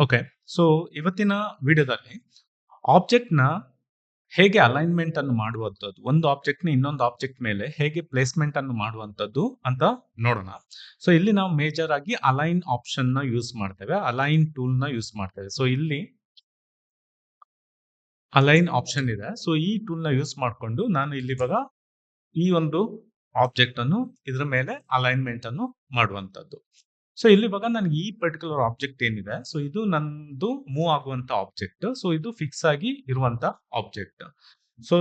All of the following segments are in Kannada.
ಓಕೆ. ಸೊ ಇವತ್ತಿನ ವಿಡಿಯೋದಲ್ಲಿ ಆಬ್ಜೆಕ್ಟ್‌ನ ಹೇಗೆ ಅಲೈನ್‌ಮೆಂಟ್ ಅನ್ನು ಮಾಡುವಂಥದ್ದು, ಒಂದು ಆಬ್ಜೆಕ್ಟ್‌ನ ಇನ್ನೊಂದು ಆಬ್ಜೆಕ್ಟ್ ಮೇಲೆ ಹೇಗೆ ಪ್ಲೇಸ್‌ಮೆಂಟ್ ಅನ್ನು ಮಾಡುವಂಥದ್ದು ಅಂತ ನೋಡೋಣ. ಸೊ ಇಲ್ಲಿ ನಾವು ಮೇಜರ್ ಆಗಿ ಅಲೈನ್ ಆಪ್ಷನ್‌ನ ಯೂಸ್ ಮಾಡ್ತೇವೆ. ಅಲೈನ್ ಟೂಲ್‌ನ ಯೂಸ್ ಮಾಡ್ತೇವೆ. ಸೊ ಇಲ್ಲಿ ಅಲೈನ್ ಆಪ್ಷನ್ ಇದೆ. ಸೊ ಈ ಟೂಲ್‌ನ ಯೂಸ್ ಮಾಡ್ಕೊಂಡು ನಾನು ಇಲ್ಲಿ ಇವಾಗ ಈ ಒಂದು ಆಬ್ಜೆಕ್ಟ್ ಅನ್ನು ಇದ್ರ ಮೇಲೆ ಅಲೈನ್‌ಮೆಂಟ್ ಅನ್ನು ಮಾಡುವಂಥದ್ದು. ಸೊ ಇಲ್ಲಿ ಇವಾಗ ನನಗೆ ಈ ಪರ್ಟಿಕ್ಯುಲರ್ ಆಬ್ಜೆಕ್ಟ್ ಏನಿದೆ, ಸೊ ಇದು ನಂದು ಮೂವ್ ಆಗುವಂತ ಆಬ್ಜೆಕ್ಟ್. ಸೊ ಇದು ಫಿಕ್ಸ್ ಆಗಿ ಇರುವಂತ ಆಬ್ಜೆಕ್ಟ್. ಸೊ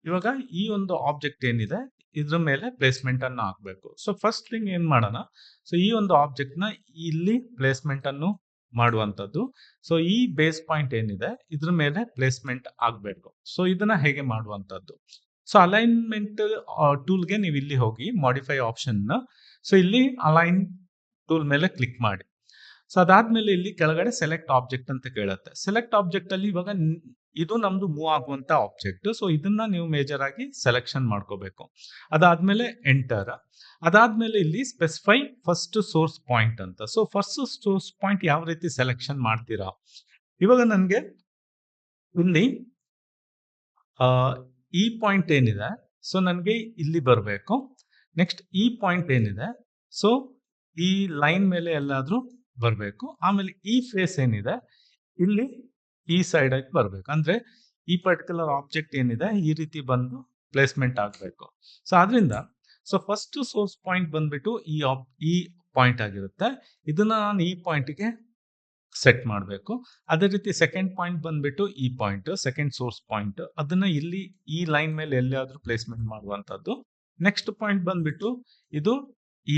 ಇವಾಗ ಈ ಒಂದು ಆಬ್ಜೆಕ್ಟ್ ಏನಿದೆ ಇದ್ರ ಮೇಲೆ ಪ್ಲೇಸ್ಮೆಂಟ್ ಅನ್ನು ಹಾಕ್ಬೇಕು. ಸೊ ಫಸ್ಟ್ ಥಿಂಗ್ ಏನ್ ಮಾಡೋಣ, ಸೊ ಈ ಒಂದು ಆಬ್ಜೆಕ್ಟ್ ನ ಇಲ್ಲಿ ಪ್ಲೇಸ್ಮೆಂಟ್ ಅನ್ನು ಮಾಡುವಂತದ್ದು. ಸೊ ಈ ಬೇಸ್ ಪಾಯಿಂಟ್ ಏನಿದೆ ಇದ್ರ ಮೇಲೆ ಪ್ಲೇಸ್ಮೆಂಟ್ ಆಗ್ಬೇಕು. ಸೊ ಇದನ್ನ ಹೇಗೆ ಮಾಡುವಂತದ್ದು, ಸೊ ಅಲೈನ್ಮೆಂಟ್ ಟೂಲ್ಗೆ ನೀವು ಇಲ್ಲಿ ಹೋಗಿ ಮಾಡಿಫೈ ಆಪ್ಷನ್, ಸೊ ಇಲ್ಲಿ ಅಲೈನ್ ಟೂಲ್ ಮೇಲೆ ಕ್ಲಿಕ್ ಮಾಡಿ. ಸೊ ಅದಾದ್ಮೇಲೆ ಇಲ್ಲಿ ಕೆಳಗಡೆ ಸೆಲೆಕ್ಟ್ ಆಬ್ಜೆಕ್ಟ್ ಅಂತ ಕೇಳುತ್ತೆ. ಸೆಲೆಕ್ಟ್ ಆಬ್ಜೆಕ್ಟ್ ಅಲ್ಲಿ ಇವಾಗ ಇದು ನಮ್ದು ಮೂವ್ ಆಗುವಂತ ಆಬ್ಜೆಕ್ಟ್. ಸೊ ಇದನ್ನ ನೀವು ಮೇಜರ್ ಆಗಿ ಸೆಲೆಕ್ಷನ್ ಮಾಡ್ಕೋಬೇಕು. ಅದಾದ್ಮೇಲೆ ಎಂಟರ್. ಅದಾದ್ಮೇಲೆ ಇಲ್ಲಿ ಸ್ಪೆಸಿಫೈ ಫಸ್ಟ್ ಸೋರ್ಸ್ ಪಾಯಿಂಟ್ ಅಂತ. ಸೊ ಫಸ್ಟ್ ಸೋರ್ಸ್ ಪಾಯಿಂಟ್ ಯಾವ ರೀತಿ ಸೆಲೆಕ್ಷನ್ ಮಾಡ್ತೀರಾ, ಇವಾಗ ನನ್ಗೆ ಇಲ್ಲಿ ಈ ಪಾಯಿಂಟ್ ಏನಿದೆ, ಸೊ ನನಗೆ ಇಲ್ಲಿ ಬರಬೇಕು. ನೆಕ್ಸ್ಟ್ ಈ ಪಾಯಿಂಟ್ ಏನಿದೆ, ಸೊ ಈ ಲೈನ್ ಮೇಲೆ ಎಲ್ಲಾದ್ರೂ ಬರಬೇಕು. ಆಮೇಲೆ ಈ ಫೇಸ್ ಏನಿದೆ ಇಲ್ಲಿ ಈ ಸೈಡ್ ಆಗಿ ಬರಬೇಕು. ಅಂದ್ರೆ ಈ ಪರ್ಟಿಕ್ಯುಲರ್ ಆಬ್ಜೆಕ್ಟ್ ಏನಿದೆ ಈ ರೀತಿ ಬಂದು ಪ್ಲೇಸ್ಮೆಂಟ್ ಆಗಬೇಕು. ಸೊ ಆದ್ರಿಂದ ಸೊ ಫಸ್ಟ್ ಸೋರ್ಸ್ ಪಾಯಿಂಟ್ ಬಂದ್ಬಿಟ್ಟು ಈ ಪಾಯಿಂಟ್ ಆಗಿರುತ್ತೆ. ಇದನ್ನ ನಾನು ಈ ಪಾಯಿಂಟ್ಗೆ ಸೆಟ್ ಮಾಡಬೇಕು. ಅದೇ ರೀತಿ ಸೆಕೆಂಡ್ ಪಾಯಿಂಟ್ ಬಂದ್ಬಿಟ್ಟು ಈ ಪಾಯಿಂಟ್, ಸೆಕೆಂಡ್ ಸೋರ್ಸ್ ಪಾಯಿಂಟ್, ಅದನ್ನ ಇಲ್ಲಿ ಈ ಲೈನ್ ಮೇಲೆ ಎಲ್ಲಿಯಾದ್ರೂ ಪ್ಲೇಸ್ಮೆಂಟ್ ಮಾಡುವಂತದ್ದು. ನೆಕ್ಸ್ಟ್ ಪಾಯಿಂಟ್ ಬಂದ್ಬಿಟ್ಟು ಇದು ಈ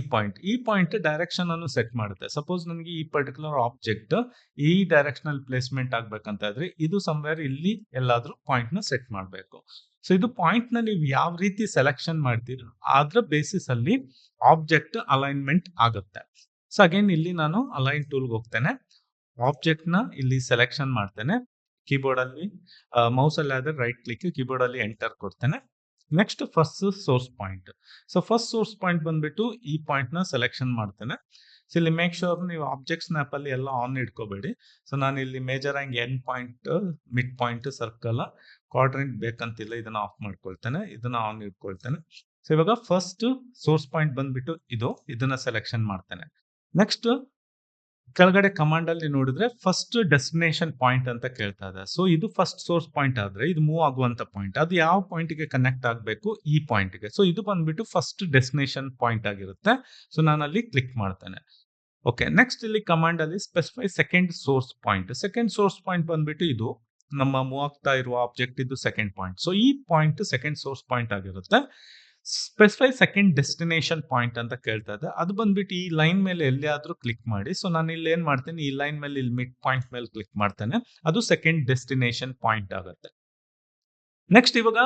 ಪಾಯಿಂಟ್ ಡೈರೆಕ್ಷನ್ ಅನ್ನು ಸೆಟ್ ಮಾಡುತ್ತೆ. ಸಪೋಸ್ ನನಗೆ ಈ ಪರ್ಟಿಕ್ಯುಲರ್ ಆಬ್ಜೆಕ್ಟ್ ಈ ಡೈರೆಕ್ಷನ್ ಅಲ್ಲಿ ಪ್ಲೇಸ್ಮೆಂಟ್ ಆಗ್ಬೇಕಂತ ಇದ್ರೆ ಇದು ಸಮ್ವೇರ್ ಇಲ್ಲಿ ಎಲ್ಲಾದ್ರೂ ಪಾಯಿಂಟ್ ನ ಸೆಟ್ ಮಾಡಬೇಕು. ಸೊ ಇದು ಪಾಯಿಂಟ್ ನ ನೀವು ಯಾವ ರೀತಿ ಸೆಲೆಕ್ಷನ್ ಮಾಡ್ತೀರಿ ಅದ್ರ ಬೇಸಿಸ್ ಅಲ್ಲಿ ಆಬ್ಜೆಕ್ಟ್ ಅಲೈನ್ಮೆಂಟ್ ಆಗುತ್ತೆ. ಸೊ ಅಗೇನ್ ಇಲ್ಲಿ ನಾನು ಅಲೈನ್ ಟೂಲ್ಗೆ ಹೋಗ್ತೇನೆ, ಆಬ್ಜೆಕ್ಟ್ ನ ಇಲ್ಲಿ ಸೆಲೆಕ್ಷನ್ ಮಾಡ್ತೇನೆ. ಕೀಬೋರ್ಡ್ ಅಲ್ಲಿ ಮೌಸ್ ಅಲ್ಲಿ ಆದ್ರೆ ರೈಟ್ ಕ್ಲಿಕ್, ಕೀಬೋರ್ಡ್ ಅಲ್ಲಿ ಎಂಟರ್ ಕೊಡ್ತೇನೆ. Next first source point. So first source point ಬಂದ್ಬಿಟ್ಟು ಈ ಪಾಯಿಂಟ್ ನ ಸೆಲೆಕ್ಷನ್ ಮಾಡ್ತೇನೆ. ಸೊ ಇಲ್ಲಿ ಮೇಕ್ ಶೋರ್ ನೀವು ಆಬ್ಜೆಕ್ಟ್ ಸ್ನ್ಯಾಪ್ ಅಲ್ಲಿ ಎಲ್ಲ ಆನ್ ಇಟ್ಕೋಬೇಡಿ. ಸೊ ನಾನು ಇಲ್ಲಿ ಮೇಜರ್ ಆಗಿ end point, mid point, circle, quadrant ಬೇಕಂತಿಲ್ಲ, ಇದನ್ನ ಆಫ್ ಮಾಡ್ಕೊಳ್ತೇನೆ, ಇದನ್ನ ಆನ್ ಇಟ್ಕೊಳ್ತೇನೆ. ಸೊ ಇವಾಗ ಫಸ್ಟ್ ಸೋರ್ಸ್ ಪಾಯಿಂಟ್ ಬಂದ್ಬಿಟ್ಟು ಇದನ್ನ ಸೆಲೆಕ್ಷನ್ ಮಾಡ್ತೇನೆ. ನೆಕ್ಸ್ಟ್ ಕೆಳಗಡೆ ಕಮಾಂಡ್ ಅಲ್ಲಿ ನೋಡಿದ್ರೆ ಫಸ್ಟ್ ಡೆಸ್ಟಿನೇಷನ್ ಪಾಯಿಂಟ್ ಅಂತ ಕೇಳ್ತಾ ಇದೆ. ಸೊ ಇದು ಫಸ್ಟ್ ಸೋರ್ಸ್ ಪಾಯಿಂಟ್ ಆದ್ರೆ ಇದು ಮೂವ್ ಆಗುವಂತ ಪಾಯಿಂಟ್, ಅದು ಯಾವ ಪಾಯಿಂಟ್ ಗೆ ಕನೆಕ್ಟ್ ಆಗಬೇಕು, ಈ ಪಾಯಿಂಟ್ ಗೆ. ಸೊ ಇದು ಬಂದ್ಬಿಟ್ಟು ಫಸ್ಟ್ ಡೆಸ್ಟಿನೇಷನ್ ಪಾಯಿಂಟ್ ಆಗಿರುತ್ತೆ. ಸೊ ನಾನು ಅಲ್ಲಿ ಕ್ಲಿಕ್ ಮಾಡ್ತೇನೆ. ಓಕೆ, ನೆಕ್ಸ್ಟ್ ಇಲ್ಲಿ ಕಮಾಂಡ್ ಅಲ್ಲಿ specify second source point. Second source point ಬಂದ್ಬಿಟ್ಟು ಇದು ನಮ್ಮ ಮೂವ್ ಆಗ್ತಾ ಇರುವ ಆಬ್ಜೆಕ್ಟ್, ಇದು ಸೆಕೆಂಡ್ ಪಾಯಿಂಟ್. ಸೊ ಈ ಪಾಯಿಂಟ್ ಸೆಕೆಂಡ್ ಸೋರ್ಸ್ ಪಾಯಿಂಟ್ ಆಗಿರುತ್ತೆ. ಸ್ಪೆಸಿಫೈ ಸೆಕೆಂಡ್ ಡೆಸ್ಟಿನೇಷನ್ ಪಾಯಿಂಟ್ ಅಂತ ಕೇಳ್ತಾ ಇದೆ. ಅದು ಬಂದ್ಬಿಟ್ಟು ಈ ಲೈನ್ ಮೇಲೆ ಎಲ್ಲಿಯಾದ್ರೂ ಕ್ಲಿಕ್ ಮಾಡಿ. ಸೊ ನಾನು ಇಲ್ಲಿ ಏನ್ ಮಾಡ್ತೀನಿ, ಈ ಲೈನ್ ಮೇಲೆ ಇಲ್ಲಿ ಮಿಡ್ ಪಾಯಿಂಟ್ ಮೇಲೆ ಕ್ಲಿಕ್ ಮಾಡ್ತೇನೆ, ಅದು ಸೆಕೆಂಡ್ ಡೆಸ್ಟಿನೇಷನ್ ಪಾಯಿಂಟ್ ಆಗುತ್ತೆ. ನೆಕ್ಸ್ಟ್ ಇವಾಗ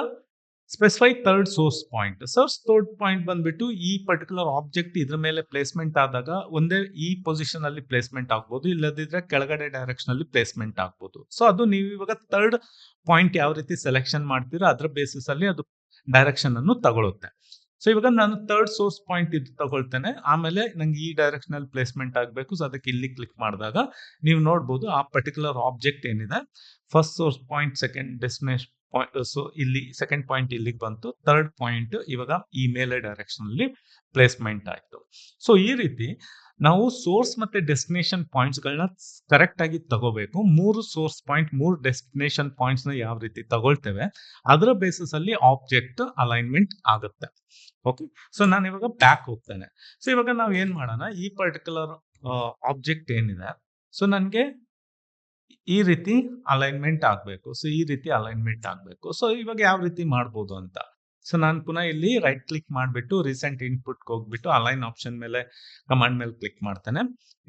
specify third source point. Third point ಬಂದ್ಬಿಟ್ಟು ಈ ಪರ್ಟಿಕ್ಯುಲರ್ ಆಬ್ಜೆಕ್ಟ್ ಇದ್ರ ಮೇಲೆ ಪ್ಲೇಸ್ಮೆಂಟ್ ಆದಾಗ ಒಂದೇ ಈ ಪೊಸಿಷನ್ ಅಲ್ಲಿ ಪ್ಲೇಸ್ಮೆಂಟ್ ಆಗ್ಬೋದು, ಇಲ್ಲದಿದ್ರೆ ಕೆಳಗಡೆ ಡೈರೆಕ್ಷನ್ ಅಲ್ಲಿ ಪ್ಲೇಸ್ಮೆಂಟ್ ಆಗ್ಬೋದು. ಸೊ ಅದು ನೀವು ಇವಾಗ ಥರ್ಡ್ ಪಾಯಿಂಟ್ ಯಾವ ರೀತಿ ಸೆಲೆಕ್ಷನ್ ಮಾಡ್ತೀರಾ ಅದ್ರ ಬೇಸಿಸ್ ಅಲ್ಲಿ ಅದು ಡೈರೆಕ್ಷನ್ ಅನ್ನು ತಗೊಳುತ್ತೆ. ಸೊ ಇವಾಗ ನಾನು ಥರ್ಡ್ ಸೋರ್ಸ್ ಪಾಯಿಂಟ್ ಇದು ತಗೊಳ್ತೇನೆ, ಆಮೇಲೆ ನಂಗೆ ಈ ಡೈರೆಕ್ಷನ್ ಅಲ್ಲಿ ಪ್ಲೇಸ್ಮೆಂಟ್ ಆಗಬೇಕು. ಸೊ ಅದಕ್ಕೆ ಇಲ್ಲಿ ಕ್ಲಿಕ್ ಮಾಡಿದಾಗ ನೀವು ನೋಡ್ಬೋದು ಆ ಪರ್ಟಿಕ್ಯುಲರ್ ಆಬ್ಜೆಕ್ಟ್ ಏನಿದೆ, first source point, second destination point. So ಇಲ್ಲಿ ಸೆಕೆಂಡ್ ಪಾಯಿಂಟ್ ಇಲ್ಲಿಗೆ ಬಂತು, ಥರ್ಡ್ ಪಾಯಿಂಟ್ ಇವಾಗ ಈ ಮೇಲೆ ಡೈರೆಕ್ಷನ್ ಅಲ್ಲಿ ಪ್ಲೇಸ್ಮೆಂಟ್ ಆಯ್ತು. ಸೊ ಈ ರೀತಿ ನಾವು ಸೋರ್ಸ್ ಮತ್ತೆ ಡೆಸ್ಟಿನೇಷನ್ ಪಾಯಿಂಟ್ಸ್ ಗಳನ್ನ ಕರೆಕ್ಟ್ ಆಗಿ ತಗೋಬೇಕು. ಮೂರು ಸೋರ್ಸ್ ಪಾಯಿಂಟ್, ಮೂರು ಡೆಸ್ಟಿನೇಷನ್ ಪಾಯಿಂಟ್ಸ್ ನ ಯಾವ ರೀತಿ ತಗೊಳ್ತೇವೆ ಅದರ ಬೇಸಿಸ್ ಅಲ್ಲಿ ಆಬ್ಜೆಕ್ಟ್ ಅಲೈನ್ಮೆಂಟ್ ಆಗುತ್ತೆ. ಓಕೆ, ಸೊ ನಾನು ಇವಾಗ ಬ್ಯಾಕ್ ಹೋಗ್ತೇನೆ. ಸೊ ಇವಾಗ ನಾವ್ ಏನ್ ಮಾಡೋಣ, ಈ ಪರ್ಟಿಕ್ಯುಲರ್ ಆಬ್ಜೆಕ್ಟ್ ಏನಿದೆ, ಸೊ ನನ್ಗೆ ಈ ರೀತಿ ಅಲೈನ್ಮೆಂಟ್ ಆಗ್ಬೇಕು. ಸೊ ಈ ರೀತಿ ಅಲೈನ್ಮೆಂಟ್ ಆಗ್ಬೇಕು. ಸೊ ಇವಾಗ ಯಾವ ರೀತಿ ಮಾಡ್ಬೋದು ಅಂತ, ಸೊ ನಾನು ಪುನಃ ಇಲ್ಲಿ ರೈಟ್ ಕ್ಲಿಕ್ ಮಾಡಿಬಿಟ್ಟು ರೀಸೆಂಟ್ ಇನ್ಪುಟ್ ಹೋಗ್ಬಿಟ್ಟು ಅಲೈನ್ ಆಪ್ಷನ್ ಮೇಲೆ ಕಮಾಂಡ್ ಮೇಲೆ ಕ್ಲಿಕ್ ಮಾಡ್ತೇನೆ.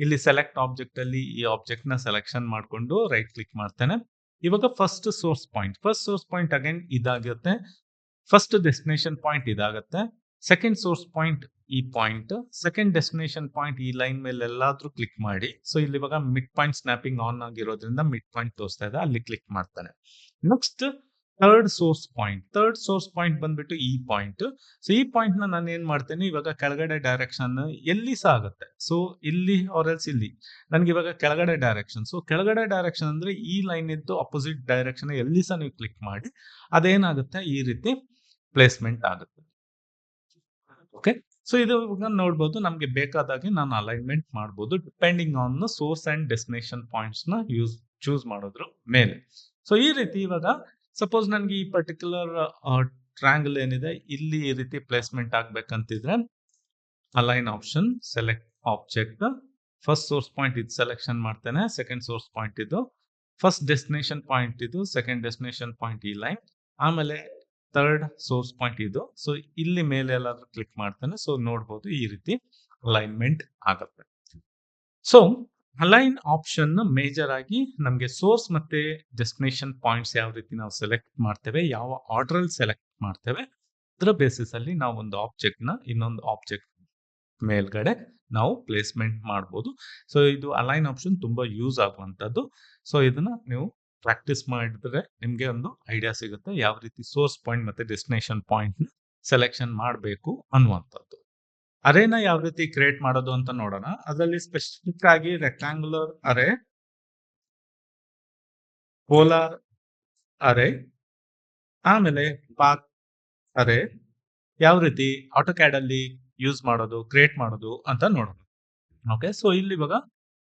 ಇಲ್ಲಿ ಸೆಲೆಕ್ಟ್ ಆಬ್ಜೆಕ್ಟ್ ಅಲ್ಲಿ ಈ ಆಬ್ಜೆಕ್ಟ್ ನ ಸೆಲೆಕ್ಷನ್ ಮಾಡ್ಕೊಂಡು ರೈಟ್ ಕ್ಲಿಕ್ ಮಾಡ್ತೇನೆ. ಇವಾಗ ಫಸ್ಟ್ ಸೋರ್ಸ್ ಪಾಯಿಂಟ್ ಅಗೇನ್ ಇದಾಗುತ್ತೆ, ಫಸ್ಟ್ ಡೆಸ್ಟಿನೇಷನ್ ಪಾಯಿಂಟ್ ಇದಾಗುತ್ತೆ, ಸೆಕೆಂಡ್ ಸೋರ್ಸ್ ಪಾಯಿಂಟ್ ಈ ಪಾಯಿಂಟ್, ಸೆಕೆಂಡ್ ಡೆಸ್ಟಿನೇಷನ್ ಪಾಯಿಂಟ್ ಈ ಲೈನ್ ಮೇಲೆ ಎಲ್ಲಾದ್ರೂ ಕ್ಲಿಕ್ ಮಾಡಿ. ಸೊ ಇಲ್ಲಿ ಇವಾಗ ಮಿಡ್ ಪಾಯಿಂಟ್ ಸ್ನ್ಯಾಪಿಂಗ್ ಆನ್ ಆಗಿರೋದ್ರಿಂದ ಮಿಡ್ ಪಾಯಿಂಟ್ ತೋರಿಸ್ತಾ ಇದೆ, ಅಲ್ಲಿ ಕ್ಲಿಕ್ ಮಾಡ್ತಾನೆ. ನೆಕ್ಸ್ಟ್ ಥರ್ಡ್ ಸೋರ್ಸ್ ಪಾಯಿಂಟ್ ಬಂದ್ಬಿಟ್ಟು ಈ ಪಾಯಿಂಟ್. ಸೊ ಈ ಪಾಯಿಂಟ್ ನಾನು ಏನ್ ಮಾಡ್ತೇನೆ, ಇವಾಗ ಕೆಳಗಡೆ ಡೈರೆಕ್ಷನ್ ಎಲ್ಲಿ ಸಹ ಆಗುತ್ತೆ. ಸೊ ಇಲ್ಲಿ ಆರ್ ಎಲ್ಸ್ ಇಲ್ಲಿ ನನ್ಗೆ ಇವಾಗ ಕೆಳಗಡೆ ಡೈರೆಕ್ಷನ್. ಸೊ ಕೆಳಗಡೆ ಡೈರೆಕ್ಷನ್ ಅಂದ್ರೆ ಈ ಲೈನ್ ಇದ್ದು ಅಪೋಸಿಟ್ ಡೈರೆಕ್ಷನ್ ಎಲ್ಲಿ ಸಹ ನೀವು ಕ್ಲಿಕ್ ಮಾಡಿ ಅದೇನಾಗುತ್ತೆ, ಈ ರೀತಿ ಪ್ಲೇಸ್ಮೆಂಟ್ ಆಗುತ್ತೆ. ಓಕೆ, ಸೊ ಇದು ಇವಾಗ ನೋಡ್ಬೋದು, ನಮ್ಗೆ ಬೇಕಾದಾಗೆ ನಾನು ಅಲೈನ್ಮೆಂಟ್ ಮಾಡ್ಬೋದು depending on the source and destination points ನ ಚೂಸ್ ಮಾಡೋದ್ರ ಮೇಲೆ. ಸೊ ಈ ರೀತಿ ಇವಾಗ ಸಪೋಸ್ ನನ್ಗೆ ಈ ಪರ್ಟಿಕ್ಯುಲರ್ ಟ್ರ್ಯಾಂಗಲ್ ಏನಿದೆ ಇಲ್ಲಿ ಈ ರೀತಿ ಪ್ಲೇಸ್ಮೆಂಟ್ ಆಗ್ಬೇಕಂತಿದ್ರೆ align option, select object, first source point ಇದು ಸೆಲೆಕ್ಷನ್ ಮಾಡ್ತೇನೆ, ಸೆಕೆಂಡ್ ಸೋರ್ಸ್ ಪಾಯಿಂಟ್ ಇದು, ಫಸ್ಟ್ ಡೆಸ್ಟಿನೇಷನ್ ಪಾಯಿಂಟ್ ಇದು, ಸೆಕೆಂಡ್ ಡೆಸ್ಟಿನೇಷನ್ ಪಾಯಿಂಟ್ ಈ ಲೈನ್, ಆಮೇಲೆ ಥರ್ಡ್ ಸೋರ್ಸ್ ಪಾಯಿಂಟ್ ಇದು. ಸೊ ಇಲ್ಲಿ ಮೇಲೆ ಎಲ್ಲಾದ್ರೂ ಕ್ಲಿಕ್ ಮಾಡ್ತೇನೆ. ಸೊ ನೋಡ್ಬೋದು ಈ ರೀತಿ ಅಲೈನ್ಮೆಂಟ್ ಆಗುತ್ತೆ. ಸೊ ಅಲೈನ್ ಆಪ್ಷನ್ ಮೇಜರ್ ಆಗಿ ನಮಗೆ ಸೋರ್ಸ್ ಮತ್ತೆ ಡೆಸ್ಟಿನೇಷನ್ ಪಾಯಿಂಟ್ಸ್ ಯಾವ ರೀತಿ ನಾವು ಸೆಲೆಕ್ಟ್ ಮಾಡ್ತೇವೆ, ಯಾವ ಆರ್ಡರ್ ಅಲ್ಲಿ ಸೆಲೆಕ್ಟ್ ಮಾಡ್ತೇವೆ, ಅದರ ಬೇಸಿಸ್ ಅಲ್ಲಿ ನಾವು ಒಂದು ಆಬ್ಜೆಕ್ಟ್ ನ ಇನ್ನೊಂದು ಆಬ್ಜೆಕ್ಟ್ ಮೇಲ್ಗಡೆ ನಾವು ಪ್ಲೇಸ್ಮೆಂಟ್ ಮಾಡ್ಬೋದು. ಸೊ ಇದು ಅಲೈನ್ ಆಪ್ಷನ್ ತುಂಬಾ ಯೂಸ್ ಆಗುವಂತದ್ದು. ಸೊ ಇದನ್ನ ನೀವು ಪ್ರಾಕ್ಟೀಸ್ ಮಾಡಿದ್ರೆ ನಿಮ್ಗೆ ಒಂದು ಐಡಿಯಾ ಸಿಗುತ್ತೆ ಯಾವ ರೀತಿ ಸೋರ್ಸ್ ಪಾಯಿಂಟ್ ಮತ್ತೆ ಡೆಸ್ಟಿನೇಷನ್ ಪಾಯಿಂಟ್ ಸೆಲೆಕ್ಷನ್ ಮಾಡಬೇಕು ಅನ್ನುವಂಥದ್ದು. ಅರೇನ ಯಾವ ರೀತಿ ಕ್ರಿಯೇಟ್ ಮಾಡೋದು ಅಂತ ನೋಡೋಣ. ಅದರಲ್ಲಿ ಸ್ಪೆಸಿಫಿಕ್ ಆಗಿ ರೆಕ್ಟಾಂಗುಲರ್ ಅರೇ, ಪೋಲಾರ್ ಅರೇ, ಆಮೇಲೆ ಪಾತ್ ಅರೇ ಯಾವ ರೀತಿ ಆಟೋಕ್ಯಾಡ್ ಅಲ್ಲಿ ಯೂಸ್ ಮಾಡೋದು, ಕ್ರಿಯೇಟ್ ಮಾಡೋದು ಅಂತ ನೋಡೋಣ. ಓಕೆ, ಸೊ ಇಲ್ಲಿ ಇವಾಗ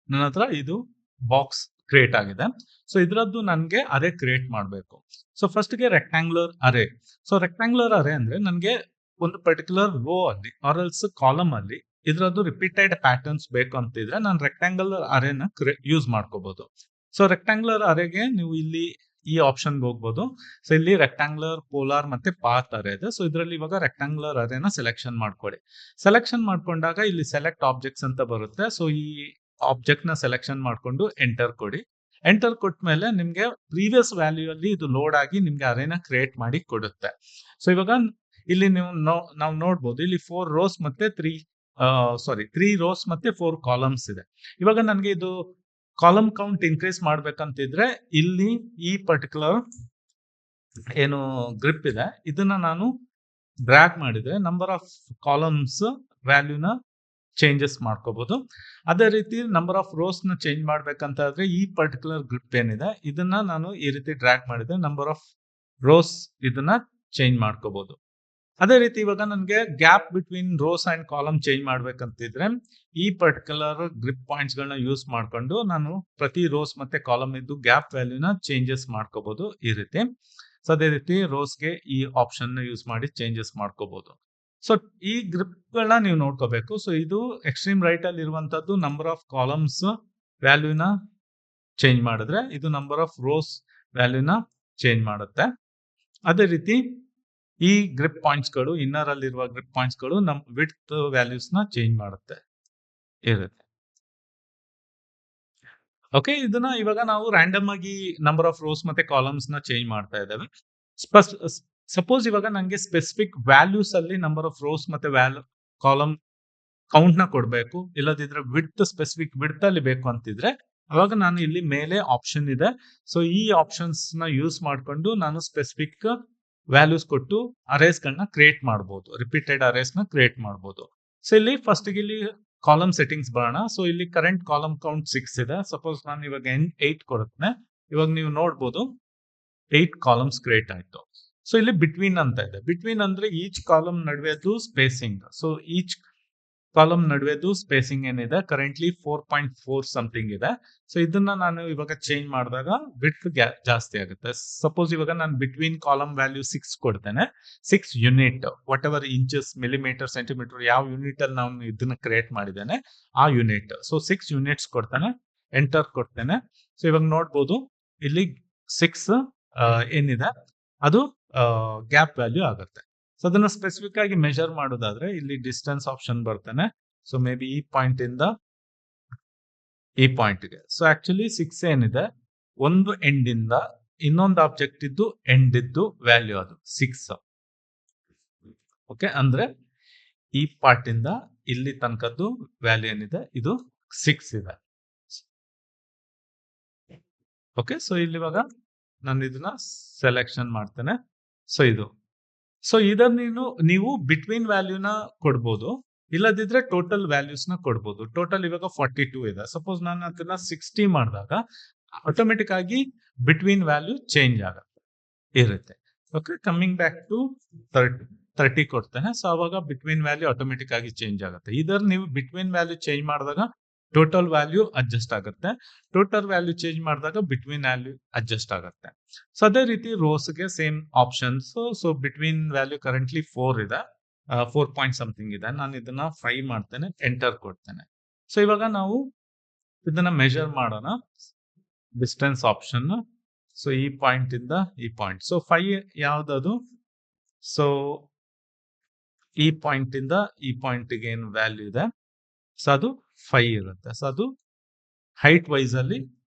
ನನ್ನ ಹತ್ರ ಇದು ಬಾಕ್ಸ್ ಕ್ರಿಯೇಟ್ ಆಗಿದೆ. ಸೊ ಇದರದ್ದು ನನಗೆ ಅರೇ ಕ್ರಿಯೇಟ್ ಮಾಡಬೇಕು. ಸೊ ಫಸ್ಟ್ ಗೆ ರೆಕ್ಟಾಂಗುಲರ್ ಅರೇ. ಸೊ ರೆಕ್ಟಾಂಗುಲರ್ ಅರೇ ಅಂದ್ರೆ ನನಗೆ ಒಂದು ಪರ್ಟಿಕ್ಯುಲರ್ ರೋ ಅಲ್ಲಿ ಆರ್ ಎಲ್ಸ್ ಕಾಲಮ್ ಅಲ್ಲಿ ಇದರದ್ದು ರಿಪೀಟೆಡ್ ಪ್ಯಾಟರ್ನ್ಸ್ ಬೇಕು ಅಂತಿದ್ರೆ ನಾನು ರೆಕ್ಟಾಂಗುಲರ್ ಅರೇನ ಯೂಸ್ ಮಾಡ್ಕೋಬಹುದು. ಸೊ ರೆಕ್ಟಾಂಗುಲರ್ ಅರೇಗೆ ನೀವು ಇಲ್ಲಿ ಈ ಆಪ್ಷನ್ಗೆ ಹೋಗ್ಬೋದು. ಸೊ ಇಲ್ಲಿ ರೆಕ್ಟಾಂಗುಲರ್, ಪೋಲಾರ್ ಮತ್ತೆ ಪಾತ್ ಅರೇ ಇದೆ. ಸೊ ಇದರಲ್ಲಿ ಇವಾಗ ರೆಕ್ಟಾಂಗುಲರ್ ಅರೇನ ಸೆಲೆಕ್ಷನ್ ಮಾಡ್ಕೊಳ್ಳಿ. ಸೆಲೆಕ್ಷನ್ ಮಾಡ್ಕೊಂಡಾಗ ಇಲ್ಲಿ ಸೆಲೆಕ್ಟ್ ಆಬ್ಜೆಕ್ಟ್ಸ್ ಅಂತ ಬರುತ್ತೆ. ಸೊ ಈ ಆಬ್ಜೆಕ್ಟ್ ನ ಸೆಲೆಕ್ಷನ್ ಮಾಡ್ಕೊಂಡು ಎಂಟರ್ ಕೊಡಿ. ಎಂಟರ್ ಕೊಟ್ಟ ಮೇಲೆ ನಿಮ್ಗೆ ಪ್ರೀವಿಯಸ್ ವ್ಯಾಲ್ಯೂ ಅಲ್ಲಿ ಇದು ಲೋಡ್ ಆಗಿ ನಿಮ್ಗೆ ಅರೇನ ಕ್ರಿಯೇಟ್ ಮಾಡಿ ಕೊಡುತ್ತೆ. ಸೊ ಇವಾಗ ಇಲ್ಲಿ ನೀವು ನಾವು ನೋಡ್ಬೋದು ಇಲ್ಲಿ 4 ರೋಸ್ ಮತ್ತೆ 3 ರೋಸ್ ಮತ್ತೆ 4 ಕಾಲಮ್ಸ್ ಇದೆ. ಇವಾಗ ನನಗೆ ಇದು ಕಾಲಮ್ ಕೌಂಟ್ ಇನ್ಕ್ರೀಸ್ ಮಾಡ್ಬೇಕಂತಿದ್ರೆ ಇಲ್ಲಿ ಈ ಪರ್ಟಿಕ್ಯುಲರ್ ಏನು ಗ್ರಿಪ್ ಇದೆ ಇದನ್ನ ನಾನು ಡ್ರ್ಯಾಗ್ ಮಾಡಿದ್ರೆ ನಂಬರ್ ಆಫ್ ಕಾಲಮ್ಸ್ ವ್ಯಾಲ್ಯೂನ ಚೇಂಜಸ್ ಮಾಡ್ಕೋಬಹುದು. ಅದೇ ರೀತಿ ನಂಬರ್ ಆಫ್ ರೋಸ್ ನ ಚೇಂಜ್ ಮಾಡ್ಬೇಕಂತಾದ್ರೆ ಈ ಪರ್ಟಿಕ್ಯುಲರ್ ಗ್ರಿಪ್ ಏನಿದೆ ಇದನ್ನ ನಾನು ಈ ರೀತಿ ಡ್ರ್ಯಾಗ್ ಮಾಡಿದ್ರೆ ನಂಬರ್ ಆಫ್ ರೋಸ್ ಇದನ್ನ ಚೇಂಜ್ ಮಾಡ್ಕೋಬಹುದು. ಅದೇ ರೀತಿ ಇವಾಗ ನನಗೆ gap between rows and column change ಮಾಡ್ಬೇಕಂತಿದ್ರೆ ಈ ಪರ್ಟಿಕ್ಯುಲರ್ ಗ್ರಿಪ್ ಪಾಯಿಂಟ್ಸ್ ಗಳನ್ನ ಯೂಸ್ ಮಾಡ್ಕೊಂಡು ನಾನು ಪ್ರತಿ ರೋಸ್ ಮತ್ತೆ ಕಾಲಮ್ ಇದ್ದು ಗ್ಯಾಪ್ ವ್ಯಾಲ್ಯೂನ ಚೇಂಜಸ್ ಮಾಡ್ಕೋಬಹುದು ಈ ರೀತಿ. ಸೊ ಅದೇ ರೀತಿ ರೋಸ್ಗೆ ಈ ಆಪ್ಷನ್ ನ ಯೂಸ್ ಮಾಡಿ ಚೇಂಜಸ್ ಮಾಡ್ಕೋಬಹುದು. ಸೊ ಈ ಗ್ರಿಪ್ ಗಳನ್ನ ನೀವು ನೋಡ್ಕೋಬೇಕು. ಸೊ ಇದು ಎಕ್ಸ್ಟ್ರೀಮ್ ರೈಟ್ ಅಲ್ಲಿ ಇರುವಂತದ್ದು ನಂಬರ್ ಆಫ್ ಕಾಲಮ್ಸ್ ವ್ಯಾಲ್ಯೂನ ಚೇಂಜ್ ಮಾಡಿದ್ರೆ ಇದು ನಂಬರ್ ಆಫ್ ರೋಸ್ ವ್ಯಾಲ್ಯೂನ ಚೇಂಜ್ ಮಾಡುತ್ತೆ. ಅದೇ ರೀತಿ ಈ ಗ್ರಿಪ್ ಪಾಯಿಂಟ್ಸ್ ಗಳು ಇನ್ನರ್ ಅಲ್ಲಿರುವ ಗ್ರಿಪ್ ಪಾಯಿಂಟ್ಸ್ ಗಳು ನಮ್ ವಿಡ್ತ್ ವ್ಯಾಲ್ಯೂಸ್ ನ ಚೇಂಜ್ ಮಾಡುತ್ತೆ ಇರುತ್ತೆ. ಓಕೆ, ಇದನ್ನ ಇವಾಗ ನಾವು ರ್ಯಾಂಡಮ್ ಆಗಿ ನಂಬರ್ ಆಫ್ ರೋಸ್ ಮತ್ತೆ ಕಾಲಮ್ಸ್ ನ ಚೇಂಜ್ ಮಾಡ್ತಾ ಇದ್ದೇವೆ. ಸಪೋಸ್ ಇವಾಗ ನಂಗೆ ಸ್ಪೆಸಿಫಿಕ್ ವ್ಯಾಲ್ಯೂಸ್ ಅಲ್ಲಿ ನಂಬರ್ ಆಫ್ ರೋಸ್ ಮತ್ತೆ ಕಾಲಮ್ ಕೌಂಟ್ ನ ಕೊಡ್ಬೇಕು, ಇಲ್ಲದಿದ್ರೆ ವಿಡ್ತ್ ಸ್ಪೆಸಿಫಿಕ್ ವಿಡ್ತ್ ಅಲ್ಲಿ ಬೇಕು ಅಂತಿದ್ರೆ ಅವಾಗ ನಾನು ಇಲ್ಲಿ ಮೇಲೆ ಆಪ್ಷನ್ ಇದೆ. ಸೊ ಈ ಆಪ್ಷನ್ಸ್ ನ ಯೂಸ್ ಮಾಡ್ಕೊಂಡು ನಾನು ಸ್ಪೆಸಿಫಿಕ್ ವ್ಯಾಲ್ಯೂಸ್ ಕೊಟ್ಟು ಅರೇಸ್ ಗಳನ್ನ ಕ್ರಿಯೇಟ್ ಮಾಡಬಹುದು, ರಿಪೀಟೆಡ್ ಅರೇಸ್ ನ ಕ್ರಿಯೇಟ್ ಮಾಡಬಹುದು. ಸೊ ಇಲ್ಲಿ ಫಸ್ಟ್ ಇಲ್ಲಿ ಕಾಲಮ್ ಸೆಟ್ಟಿಂಗ್ಸ್ ಬರೋಣ. ಸೊ ಇಲ್ಲಿ ಕರೆಂಟ್ ಕಾಲಮ್ ಕೌಂಟ್ 6 ಇದೆ. ಸಪೋಸ್ ನಾನು ಇವಾಗ 8 ಕೊಡುತ್ತೇನೆ. ಇವಾಗ ನೀವು ನೋಡ್ಬೋದು 8 ಕಾಲಮ್ಸ್ ಕ್ರಿಯೇಟ್ ಆಯ್ತು. ಸೊ ಇಲ್ಲಿ ಬಿಟ್ವೀನ್ ಅಂತ ಇದೆ. ಬಿಟ್ವೀನ್ ಅಂದ್ರೆ ಈಚ್ ಕಾಲಮ್ ನಡುವೆದು ಸ್ಪೇಸಿಂಗ್. ಸೊ ಈಚ್ ಕಾಲಮ್ ನಡುವೆದು ಸ್ಪೇಸಿಂಗ್ ಏನಿದೆ ಕರೆಂಟ್ಲಿ 4.4 ಸಮಥಿಂಗ್ ಇದೆ. ಸೊ ಇದನ್ನ ನಾನು ಇವಾಗ ಚೇಂಜ್ ಮಾಡಿದಾಗ ವಿಡ್ತ್ ಜಾಸ್ತಿ ಆಗುತ್ತೆ. ಸಪೋಸ್ ಇವಾಗ ನಾನು ಬಿಟ್ವೀನ್ ಕಾಲಮ್ ವ್ಯಾಲ್ಯೂ 6 ಕೊಡ್ತೇನೆ, 6 unit, what ever inches, millimetre, centimetre, ಯಾವ ಯೂನಿಟ್ ಅಲ್ಲಿ ನಾನು ಇದನ್ನ ಕ್ರಿಯೇಟ್ ಮಾಡಿದ್ದೇನೆ ಆ ಯೂನಿಟ್. ಸೊ 6 ಯೂನಿಟ್ಸ್ ಕೊಡ್ತೇನೆ, ಎಂಟರ್ ಕೊಡ್ತೇನೆ. ಸೊ ಇವಾಗ ನೋಡ್ಬೋದು ಇಲ್ಲಿ 6 ಏನಿದೆ ಅದು ಗ್ಯಾಪ್ ವ್ಯಾಲ್ಯೂ ಆಗುತ್ತೆ. ಸೊ ಅದನ್ನ ಸ್ಪೆಸಿಫಿಕ್ ಆಗಿ ಮೆಜರ್ ಮಾಡೋದಾದ್ರೆ ಇಲ್ಲಿ ಡಿಸ್ಟೆನ್ಸ್ ಆಪ್ಷನ್ ಬರ್ತೇನೆ. ಸೊ ಮೇ ಬಿ ಈ ಪಾಯಿಂಟ್ ಇಂದ ಈ ಪಾಯಿಂಟ್ಗೆ. ಸೊ ಆಕ್ಚುಲಿ 6 ಏನಿದೆ ಒಂದು ಎಂಡ್ ಇಂದ ಇನ್ನೊಂದು ಆಬ್ಜೆಕ್ಟ್ ಇದ್ದು ಎಂಡ್ ಇದ್ದು ವ್ಯಾಲ್ಯೂ ಅದು 6. ಓಕೆ, ಅಂದ್ರೆ ಈ ಪಾರ್ಟ್ ಇಂದ ಇಲ್ಲಿ ತನಕದ್ದು ವ್ಯಾಲ್ಯೂ ಏನಿದೆ ಇದು 6 ಇದೆ. ಓಕೆ, ಸೊ ಇಲ್ಲಿ ಇವಾಗ ನಾನು ಇದನ್ನ ಸೆಲೆಕ್ಷನ್ ಮಾಡ್ತೇನೆ. ಸೊ ಇದು. ಸೊ ಇದನ್ನ ನೀವು ಬಿಟ್ವೀನ್ ವ್ಯಾಲ್ಯೂನ ಕೊಡ್ಬೋದು, ಇಲ್ಲದಿದ್ರೆ ಟೋಟಲ್ ವ್ಯಾಲ್ಯೂಸ್ ನ ಕೊಡ್ಬೋದು. ಟೋಟಲ್ ಇವಾಗ 42 ಇದೆ. ಸಪೋಸ್ ನಾನು ಅದನ್ನ 60 ಮಾಡಿದಾಗ ಆಟೋಮೆಟಿಕ್ ಆಗಿ ಬಿಟ್ವೀನ್ ವ್ಯಾಲ್ಯೂ ಚೇಂಜ್ ಇರುತ್ತೆ. ಓಕೆ, ಕಮಿಂಗ್ ಬ್ಯಾಕ್ ಟು 30 ಕೊಡ್ತೇನೆ. ಸೊ ಅವಾಗ ಬಿಟ್ವೀನ್ ವ್ಯಾಲ್ಯೂ ಆಟೋಮೆಟಿಕ್ ಆಗಿ ಚೇಂಜ್ ಆಗುತ್ತೆ. ಇದರ ನೀವು ಬಿಟ್ವೀನ್ ವ್ಯಾಲ್ಯೂ ಚೇಂಜ್ ಮಾಡಿದಾಗ ಟೋಟಲ್ ವ್ಯಾಲ್ಯೂ ಅಡ್ಜಸ್ಟ್ ಆಗುತ್ತೆ, ಟೋಟಲ್ ವ್ಯಾಲ್ಯೂ ಚೇಂಜ್ ಮಾಡಿದಾಗ ಬಿಟ್ವೀನ್ ವ್ಯಾಲ್ಯೂ ಅಡ್ಜಸ್ಟ್ ಆಗುತ್ತೆ. ಸೊ ಅದೇ ರೀತಿ ರೋಸ್ಗೆ same options. So between value currently 4 ಇದೆ, 4 ಪಾಯಿಂಟ್ ಸಮಥಿಂಗ್ ಇದೆ. ನಾನು ಇದನ್ನ 5 ಮಾಡ್ತೇನೆ, ಎಂಟರ್ ಕೊಡ್ತೇನೆ. ಸೊ ಇವಾಗ ನಾವು ಇದನ್ನ ಮೆಜರ್ ಮಾಡೋಣ, ಡಿಸ್ಟೆನ್ಸ್ ಆಪ್ಷನ್. ಸೊ ಈ ಪಾಯಿಂಟ್ ಇಂದ ಈ ಪಾಯಿಂಟ್, ಸೊ 5 ಯಾವ್ದದು? ಸೊ ಈ ಪಾಯಿಂಟ್ ಇಂದ ಈ ಪಾಯಿಂಟ್ಗೆ ಏನು ವ್ಯಾಲ್ಯೂ ಇದೆ, ಸೊ ಅದು 5 ಇರುತ್ತೆ. ಸೊ ಅದು ಹೈಟ್ ವೈಸ್ ಅಲ್ಲಿ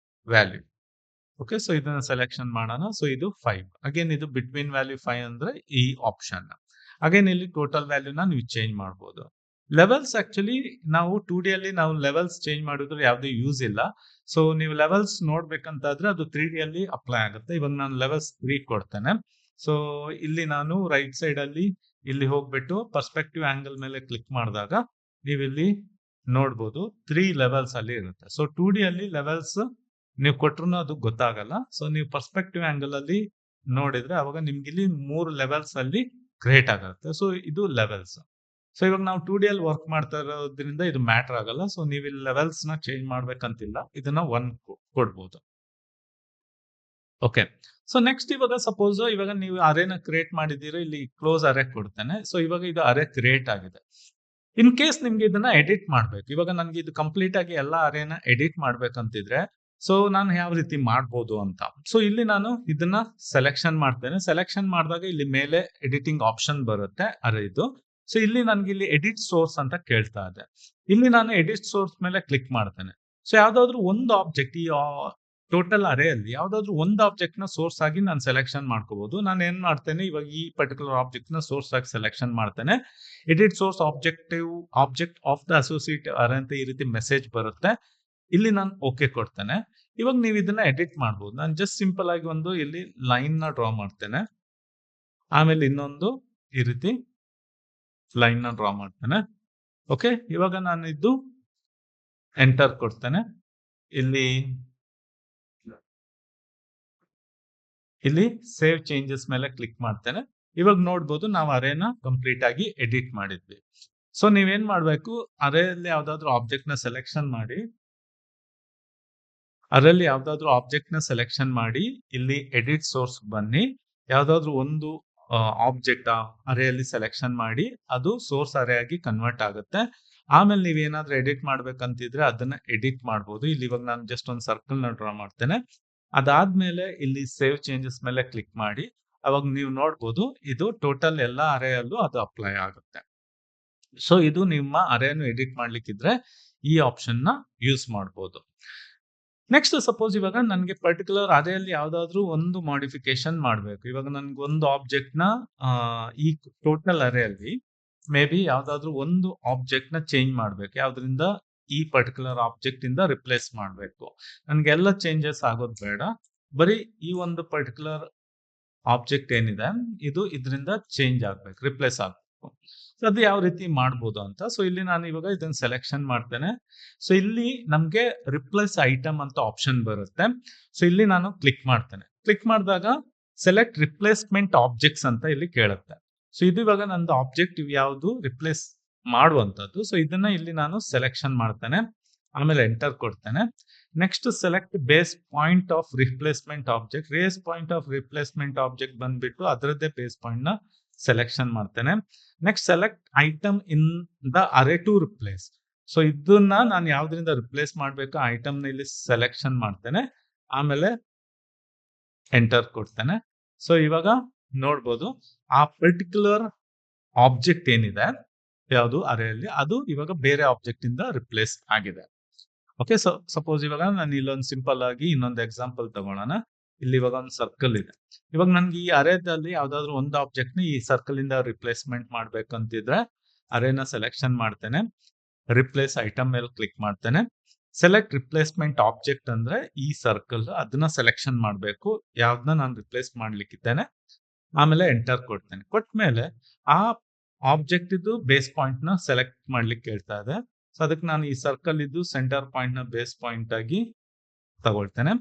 ವ್ಯಾಲ್ಯೂ. ಓಕೆ, ಸೊ ಇದನ್ನ ಸೆಲೆಕ್ಷನ್ ಮಾಡೋಣ. ಸೊ ಇದು 5. ಅಗೇನ್ ಇದು ಬಿಟ್ವೀನ್ ವ್ಯಾಲ್ಯೂ 5 ಅಂದ್ರೆ ಈ ಆಪ್ಷನ್. ಅಗೇನ್ ಇಲ್ಲಿ ಟೋಟಲ್ ವ್ಯಾಲ್ಯೂನ ನೀವು ಚೇಂಜ್ ಮಾಡಬಹುದು. ಲೆವೆಲ್ಸ್ ಆಕ್ಚುಲಿ ನಾವು 2D ಅಲ್ಲಿ ನಾವು ಲೆವೆಲ್ಸ್ ಚೇಂಜ್ ಮಾಡಿದ್ರೆ ಯಾವುದೇ ಯೂಸ್ ಇಲ್ಲ. ಸೊ ನೀವು ಲೆವೆಲ್ಸ್ ನೋಡ್ಬೇಕಂತಾದ್ರೆ ಅದು 3D ಅಲ್ಲಿ ಅಪ್ಲೈ ಆಗುತ್ತೆ. ಇವಾಗ ನಾನು ಲೆವೆಲ್ಸ್ 3 ಕೊಡ್ತೇನೆ. ಸೊ ಇಲ್ಲಿ ನಾನು ರೈಟ್ ಸೈಡ್ ಅಲ್ಲಿ ಇಲ್ಲಿ ಹೋಗ್ಬಿಟ್ಟು ಪರ್ಸ್ಪೆಕ್ಟಿವ್ ಆಂಗಲ್ ಮೇಲೆ ಕ್ಲಿಕ್ ಮಾಡಿದಾಗ ನೀವು ಇಲ್ಲಿ ನೋಡ್ಬೋದು 3 ಲೆವೆಲ್ಸ್ ಅಲ್ಲಿ ಇರುತ್ತೆ. ಸೊ 2D ಅಲ್ಲಿ ಲೆವೆಲ್ಸ್ ನೀವು ಕೊಟ್ರು ಅದು ಗೊತ್ತಾಗಲ್ಲ. ಸೊ ನೀವು ಪರ್ಸ್ಪೆಕ್ಟಿವ್ ಆಂಗಲ್ ಅಲ್ಲಿ ನೋಡಿದ್ರೆ ಅವಾಗ ನಿಮ್ಗೆ ಇಲ್ಲಿ 3 ಲೆವೆಲ್ಸ್ ಅಲ್ಲಿ ಕ್ರಿಯೇಟ್ ಆಗುತ್ತೆ. ಸೊ ಇದು ಲೆವೆಲ್ಸ್. ಸೊ ಇವಾಗ ನಾವು 2D ಅಲ್ಲಿ ವರ್ಕ್ ಮಾಡ್ತಾ ಇರೋದ್ರಿಂದ ಇದು ಮ್ಯಾಟರ್ ಆಗಲ್ಲ. ಸೊ ನೀವು ಇಲ್ಲಿ ಲೆವೆಲ್ಸ್ ನ ಚೇಂಜ್ ಮಾಡ್ಬೇಕಂತಿಲ್ಲ, ಇದನ್ನ 1 ಕೊಡ್ಬೋದು. ಓಕೆ, ಸೊ ನೆಕ್ಸ್ಟ್ ಇವಾಗ ಸಪೋಸ್ ಇವಾಗ ನೀವು ಅರೇನ ಕ್ರಿಯೇಟ್ ಮಾಡಿದ್ದೀರಾ, ಇಲ್ಲಿ ಕ್ಲೋಸ್ ಅರೇ ಕೊಡ್ತೇನೆ. ಸೊ ಇವಾಗ ಇದು ಅರೇ ಕ್ರಿಯೇಟ್ ಆಗಿದೆ. ಇನ್ ಕೇಸ್ ನಿಮ್ಗೆ ಇದನ್ನ ಎಡಿಟ್ ಮಾಡ್ಬೇಕು, ಇವಾಗ ನನ್ಗೆ ಇದು ಕಂಪ್ಲೀಟ್ ಆಗಿ ಎಲ್ಲ ಅರೇನ ಎಡಿಟ್ ಮಾಡ್ಬೇಕಂತಿದ್ರೆ ಸೊ ನಾನು ಯಾವ ರೀತಿ ಮಾಡ್ಬೋದು ಅಂತ. ಸೊ ಇಲ್ಲಿ ನಾನು ಇದನ್ನ ಸೆಲೆಕ್ಷನ್ ಮಾಡ್ತೇನೆ. ಸೆಲೆಕ್ಷನ್ ಮಾಡಿದಾಗ ಇಲ್ಲಿ ಮೇಲೆ ಎಡಿಟಿಂಗ್ ಆಪ್ಷನ್ ಬರುತ್ತೆ ಅರೇದು. ಸೊ ಇಲ್ಲಿ ನನ್ಗೆ ಇಲ್ಲಿ ಎಡಿಟ್ ಸೋರ್ಸ್ ಅಂತ ಕೇಳ್ತಾ ಇದೆ. ಇಲ್ಲಿ ನಾನು ಎಡಿಟ್ ಸೋರ್ಸ್ ಮೇಲೆ ಕ್ಲಿಕ್ ಮಾಡ್ತೇನೆ. ಸೊ ಯಾವ್ದಾದ್ರು ಒಂದು ಆಬ್ಜೆಕ್ಟ್, ಈ ಟೋಟಲ್ ಅರೇ ಅಲ್ಲಿ ಯಾವ್ದಾದ್ರು ಒಂದು ಆಬ್ಜೆಕ್ಟ್ ನ ಸೋರ್ಸ್ ಆಗಿ ನಾನು ಸೆಲೆಕ್ಷನ್ ಮಾಡ್ಕೋಬಹುದು. ನಾನು ಏನ್ ಮಾಡ್ತೇನೆ, ಇವಾಗ ಈ ಪರ್ಟಿಕ್ಯುಲರ್ ಆಬ್ಜೆಕ್ಟ್ ನ ಸೋರ್ಸ್ ಆಗಿ ಸೆಲೆಕ್ಷನ್ ಮಾಡ್ತೇನೆ. Edit source object of the associative array ಅಂತ ಈ ರೀತಿ ಮೆಸೇಜ್ ಬರುತ್ತೆ. ಇಲ್ಲಿ ನಾನು ಓಕೆ ಕೊಡ್ತೇನೆ. ಇವಾಗ ನೀವು ಇದನ್ನ ಎಡಿಟ್ ಮಾಡ್ಬೋದು. ನಾನು ಜಸ್ಟ್ ಸಿಂಪಲ್ ಆಗಿ ಒಂದು ಇಲ್ಲಿ ಲೈನ್ ನ ಡ್ರಾ ಮಾಡ್ತೇನೆ, ಆಮೇಲೆ ಇನ್ನೊಂದು ಈ ರೀತಿ ಲೈನ್ ನ ಡ್ರಾ ಮಾಡ್ತೇನೆ. ಓಕೆ, ಇವಾಗ ನಾನು ಇದು ಎಂಟರ್ ಕೊಡ್ತೇನೆ. ಇಲ್ಲಿ ಸೇವ್ ಚೇಂಜಸ್ ಮೇಲೆ ಕ್ಲಿಕ್ ಮಾಡ್ತೇನೆ. ಇವಾಗ ನೋಡ್ಬೋದು ನಾವು ಅರೇನ ಕಂಪ್ಲೀಟ್ ಆಗಿ ಎಡಿಟ್ ಮಾಡಿದ್ವಿ. ಸೊ ನೀವೇನ್ ಮಾಡ್ಬೇಕು, ಅರೇಯಲ್ಲಿ ಯಾವ್ದಾದ್ರು ಆಬ್ಜೆಕ್ಟ್ ನ ಸೆಲೆಕ್ಷನ್ ಮಾಡಿ, ಅರಲ್ಲಿ ಯಾವ್ದಾದ್ರು ಆಬ್ಜೆಕ್ಟ್ ನ ಸೆಲೆಕ್ಷನ್ ಮಾಡಿ, ಇಲ್ಲಿ ಎಡಿಟ್ ಸೋರ್ಸ್ ಬನ್ನಿ, ಯಾವ್ದಾದ್ರು ಒಂದು ಆಬ್ಜೆಕ್ಟ್ ಅರೇಯಲ್ಲಿ ಸೆಲೆಕ್ಷನ್ ಮಾಡಿ, ಅದು ಸೋರ್ಸ್ ಅರೇ ಆಗಿ ಕನ್ವರ್ಟ್ ಆಗುತ್ತೆ. ಆಮೇಲೆ ನೀವೇನಾದ್ರೂ ಎಡಿಟ್ ಮಾಡ್ಬೇಕಂತಿದ್ರೆ ಅದನ್ನ ಎಡಿಟ್ ಮಾಡ್ಬೋದು. ಇಲ್ಲಿ ಇವಾಗ ನಾನು ಜಸ್ಟ್ ಒಂದು ಸರ್ಕಲ್ ನ ಡ್ರಾ ಮಾಡ್ತೇನೆ. ಅದಾದ್ಮೇಲೆ ಇಲ್ಲಿ ಸೇವ್ ಚೇಂಜಸ್ ಮೇಲೆ ಕ್ಲಿಕ್ ಮಾಡಿ, ಅವಾಗ ನೀವು ನೋಡ್ಬೋದು ಇದು ಟೋಟಲ್ ಎಲ್ಲ ಅರೇಯಲ್ಲೂ ಅದು ಅಪ್ಲೈ ಆಗುತ್ತೆ. ಸೊ ಇದು ನಿಮ್ಮ ಅರೇನು ಎಡಿಟ್ ಮಾಡ್ಲಿಕ್ಕಿದ್ರೆ ಈ ಆಪ್ಷನ್ ನ ಯೂಸ್ ಮಾಡ್ಬೋದು. ನೆಕ್ಸ್ಟ್ ಸಪೋಸ್ ಇವಾಗ ನನಗೆ ಪರ್ಟಿಕ್ಯುಲರ್ ಅರೇಯಲ್ಲಿ ಯಾವ್ದಾದ್ರು ಒಂದು ಮಾಡಿಫಿಕೇಶನ್ ಮಾಡಬೇಕು. ಇವಾಗ ನನ್ಗೆ ಒಂದು ಆಬ್ಜೆಕ್ಟ್ ನ ಈ ಟೋಟಲ್ ಅರೇಯಲ್ಲಿ ಮೇ ಬಿ ಯಾವ್ದಾದ್ರು ಒಂದು ಆಬ್ಜೆಕ್ಟ್ ನ ಚೇಂಜ್ ಮಾಡ್ಬೇಕು. ಯಾವ್ದ್ರಿಂದ, ಈ ಪರ್ಟಿಕ್ಯುಲರ್ ಆಬ್ಜೆಕ್ಟ್ ಇಂದ ರಿಪ್ಲೇಸ್ ಮಾಡಬೇಕು. ನನ್ಗೆಲ್ಲ ಚೇಂಜಸ್ ಆಗೋದು ಬೇಡ, ಬರೀ ಈ ಒಂದು ಪರ್ಟಿಕ್ಯುಲರ್ ಆಬ್ಜೆಕ್ಟ್ ಏನಿದೆ ಇದು ಇದರಿಂದ ಚೇಂಜ್ ಆಗ್ಬೇಕು, ರಿಪ್ಲೇಸ್ ಆಗ್ಬೇಕು. ಸೊ ಅದು ಯಾವ ರೀತಿ ಮಾಡ್ಬೋದು ಅಂತ. ಸೊ ಇಲ್ಲಿ ನಾನು ಇವಾಗ ಇದನ್ನ ಸೆಲೆಕ್ಷನ್ ಮಾಡ್ತೇನೆ. ಸೊ ಇಲ್ಲಿ ನಮ್ಗೆ ರಿಪ್ಲೇಸ್ ಐಟಮ್ ಅಂತ ಆಪ್ಷನ್ ಬರುತ್ತೆ. ಸೊ ಇಲ್ಲಿ ನಾನು ಕ್ಲಿಕ್ ಮಾಡ್ತೇನೆ. ಕ್ಲಿಕ್ ಮಾಡಿದಾಗ ಸೆಲೆಕ್ಟ್ ರಿಪ್ಲೇಸ್ಮೆಂಟ್ ಆಬ್ಜೆಕ್ಟ್ಸ್ ಅಂತ ಇಲ್ಲಿ ಕೇಳುತ್ತೆ. ಸೊ ಇದು ಇವಾಗ ನಂದು ಆಬ್ಜೆಕ್ಟ್ ಯಾವುದು ರಿಪ್ಲೇಸ್ ಮಾಡುವಂತದ್ದು. ಸೊ ಇದನ್ನ ಇಲ್ಲಿ ನಾನು ಸೆಲೆಕ್ಷನ್ ಮಾಡ್ತೇನೆ, ಆಮೇಲೆ ಎಂಟರ್ ಕೊಡ್ತೇನೆ. Next select base point of replacement object. Base point of replacement object ಬಂದ್ಬಿಟ್ಟು ಅದರದ್ದೇ ಬೇಸ್ ಪಾಯಿಂಟ್ ನ ಸೆಲೆಕ್ಷನ್ ಮಾಡ್ತೇನೆ. Next select item in the array to replace. So ಇದನ್ನ ನಾನು ಯಾವ್ದ್ರಿಂದ ರಿಪ್ಲೇಸ್ ಮಾಡ್ಬೇಕು ಐಟಮ್ ನ ಇಲ್ಲಿ ಸೆಲೆಕ್ಷನ್ ಮಾಡ್ತೇನೆ, ಆಮೇಲೆ ಎಂಟರ್ ಕೊಡ್ತೇನೆ. ಸೊ ಇವಾಗ ನೋಡ್ಬೋದು ಆ ಪರ್ಟಿಕ್ಯುಲರ್ ಆಬ್ಜೆಕ್ಟ್ ಏನಿದೆ ಯಾವುದು ಅರೇಯಲ್ಲಿ ಅದು ಇವಾಗ ಬೇರೆ ಆಬ್ಜೆಕ್ಟ್ ಇಂದ ರಿಪ್ಲೇಸ್ ಆಗಿದೆ. ಓಕೆ, ಸೊ ಸಪೋಸ್ ಇವಾಗ ನಾನು ಇಲ್ಲೊಂದು ಸಿಂಪಲ್ ಆಗಿ ಇನ್ನೊಂದು ಎಕ್ಸಾಂಪಲ್ ತಗೊಳ್ಳೋಣ. ಇಲ್ಲಿ ಇವಾಗ ಒಂದು ಸರ್ಕಲ್ ಇದೆ. ಇವಾಗ ನನ್ಗೆ ಈ ಅರೇದಲ್ಲಿ ಯಾವ್ದಾದ್ರು ಒಂದು ಆಬ್ಜೆಕ್ಟ್ ನ ಈ ಸರ್ಕಲ್ ಇಂದ ರಿಪ್ಲೇಸ್ಮೆಂಟ್ ಮಾಡ್ಬೇಕಂತಿದ್ರೆ ಅರೇನ ಸೆಲೆಕ್ಷನ್ ಮಾಡ್ತೇನೆ, ರಿಪ್ಲೇಸ್ ಐಟಮ್ ಮೇಲೆ ಕ್ಲಿಕ್ ಮಾಡ್ತೇನೆ. ಸೆಲೆಕ್ಟ್ ರಿಪ್ಲೇಸ್ಮೆಂಟ್ ಆಬ್ಜೆಕ್ಟ್ ಅಂದ್ರೆ ಈ ಸರ್ಕಲ್ ಅದನ್ನ ಸೆಲೆಕ್ಷನ್ ಮಾಡಬೇಕು, ಯಾವ್ದನ್ನ ನಾನು ರಿಪ್ಲೇಸ್ ಮಾಡ್ಲಿಕ್ಕಿದ್ದೇನೆ. ಆಮೇಲೆ ಎಂಟರ್ ಕೊಡ್ತೇನೆ. ಕೊಟ್ಮೇಲೆ ಆ ಆಬ್ಜೆಕ್ಟ್ ಇದ್ದು ಬೇಸ್ ಪಾಯಿಂಟ್ ನ ಸೆಲೆಕ್ಟ್ ಮಾಡ್ಲಿಕ್ಕೆ ಹೇಳ್ತಾ ಇದೆ. ಸೊ ಅದಕ್ಕೆ ನಾನು ಈ ಸರ್ಕಲ್ ಇದ್ದು ಸೆಂಟರ್ ಪಾಯಿಂಟ್ ನ ಬೇಸ್ ಪಾಯಿಂಟ್ ಆಗಿ ತಗೊಳ್ತೇನೆ.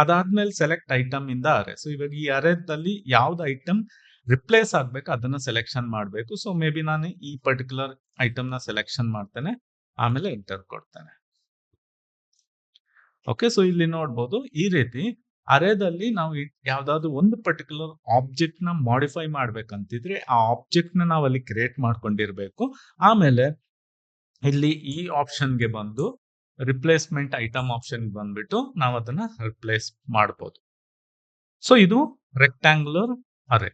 ಅದಾದ್ಮೇಲೆ ಸೆಲೆಕ್ಟ್ ಐಟಮ್ ಇಂದ ಅರೆ. ಸೊ ಇವಾಗ ಈ ಅರೆದಲ್ಲಿ ಯಾವ್ದು ಐಟಮ್ ರಿಪ್ಲೇಸ್ ಆಗ್ಬೇಕು ಅದನ್ನ ಸೆಲೆಕ್ಷನ್ ಮಾಡಬೇಕು. ಸೊ ಮೇ ಬಿ ನಾನು ಈ ಪರ್ಟಿಕ್ಯುಲರ್ ಐಟಮ್ ನ ಸೆಲೆಕ್ಷನ್ ಮಾಡ್ತೇನೆ, ಆಮೇಲೆ ಎಂಟರ್ ಕೊಡ್ತೇನೆ. ಓಕೆ, ಸೊ ಇಲ್ಲಿ ನೋಡ್ಬೋದು ಈ ರೀತಿ ಅರೇದಲ್ಲಿ ನಾವು ಯಾವ್ದಾದ್ರು ಒಂದು ಪರ್ಟಿಕ್ಯುಲರ್ ಆಬ್ಜೆಕ್ಟ್ ನ ಮಾಡಿಫೈ ಮಾಡ್ಬೇಕಂತಿದ್ರೆ ಆ ಆಬ್ಜೆಕ್ಟ್ ನ ನಾವು ಅಲ್ಲಿ ಕ್ರಿಯೇಟ್ ಮಾಡ್ಕೊಂಡಿರ್ಬೇಕು. ಆಮೇಲೆ ಇಲ್ಲಿ ಈ ಆಪ್ಷನ್ಗೆ ಬಂದು ರಿಪ್ಲೇಸ್ಮೆಂಟ್ ಐಟಮ್ ಆಪ್ಷನ್ ಬಂದ್ಬಿಟ್ಟು ನಾವು ಅದನ್ನ ರಿಪ್ಲೇಸ್ ಮಾಡಬಹುದು. ಸೊ ಇದು ರೆಕ್ಟಾಂಗ್ಯುಲರ್ ಅರೆ.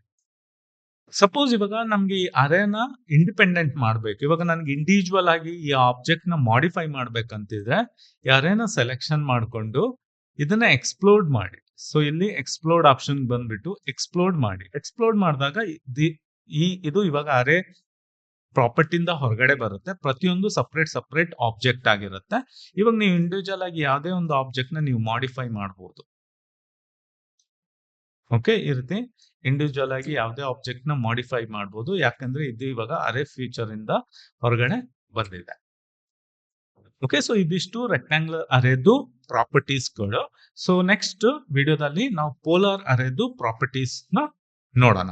ಸಪೋಸ್ ಇವಾಗ ನಮ್ಗೆ ಈ ಅರೇನ ಇಂಡಿಪೆಂಡೆಂಟ್ ಮಾಡ್ಬೇಕು, ಇವಾಗ ನನ್ಗೆ ಇಂಡಿವಿಜುವಲ್ ಆಗಿ ಈ ಆಬ್ಜೆಕ್ಟ್ ನ ಮಾಡಿಫೈ ಮಾಡ್ಬೇಕಂತಿದ್ರೆ ಈ ಅರೇನ ಸೆಲೆಕ್ಷನ್ ಮಾಡ್ಕೊಂಡು ಇದನ್ನ ಎಕ್ಸ್ಪ್ಲೋಡ್ ಮಾಡಿ. ಸೊ ಇಲ್ಲಿ ಎಕ್ಸ್ಪ್ಲೋಡ್ ಆಪ್ಷನ್ ಬಂದ್ಬಿಟ್ಟು ಎಕ್ಸ್ಪ್ಲೋಡ್ ಮಾಡಿ. ಎಕ್ಸ್ಪ್ಲೋಡ್ ಮಾಡಿದಾಗ ಇದು ಇವಾಗ ಅರೆ ಪ್ರಾಪರ್ಟಿಯಿಂದ ಹೊರಗಡೆ ಬರುತ್ತೆ. ಪ್ರತಿಯೊಂದು ಸಪ್ರೇಟ್ ಆಬ್ಜೆಕ್ಟ್ ಆಗಿರುತ್ತೆ. ಇವಾಗ ನೀವು ಇಂಡಿವಿಜುವಲ್ ಆಗಿ ಯಾವುದೇ ಒಂದು ಆಬ್ಜೆಕ್ಟ್ ನ ನೀವು ಮಾಡಿಫೈ ಮಾಡಬಹುದು. ಓಕೆ, ಈ ರೀತಿ ಇಂಡಿವಿಜುವಲ್ ಆಗಿ ಯಾವುದೇ ಆಬ್ಜೆಕ್ಟ್ ನ ಮಾಡಿಫೈ ಮಾಡಬಹುದು, ಯಾಕಂದ್ರೆ ಇದು ಇವಾಗ ಅರೆ ಫ್ಯೂಚರ್ ಇಂದ ಹೊರಗಡೆ ಬಂದಿದೆ. ಓಕೆ, ಸೊ ಇದಿಷ್ಟು ರೆಕ್ಟಾಂಗ್ಯುಲರ್ ಅರೇದು ಪ್ರಾಪರ್ಟೀಸ್ಗಳು. ಸೊ ನೆಕ್ಸ್ಟ್ ವಿಡಿಯೋದಲ್ಲಿ ನಾವು ಪೋಲಾರ್ ಅರೇದು ಪ್ರಾಪರ್ಟೀಸ್ ನ ನೋಡೋಣ.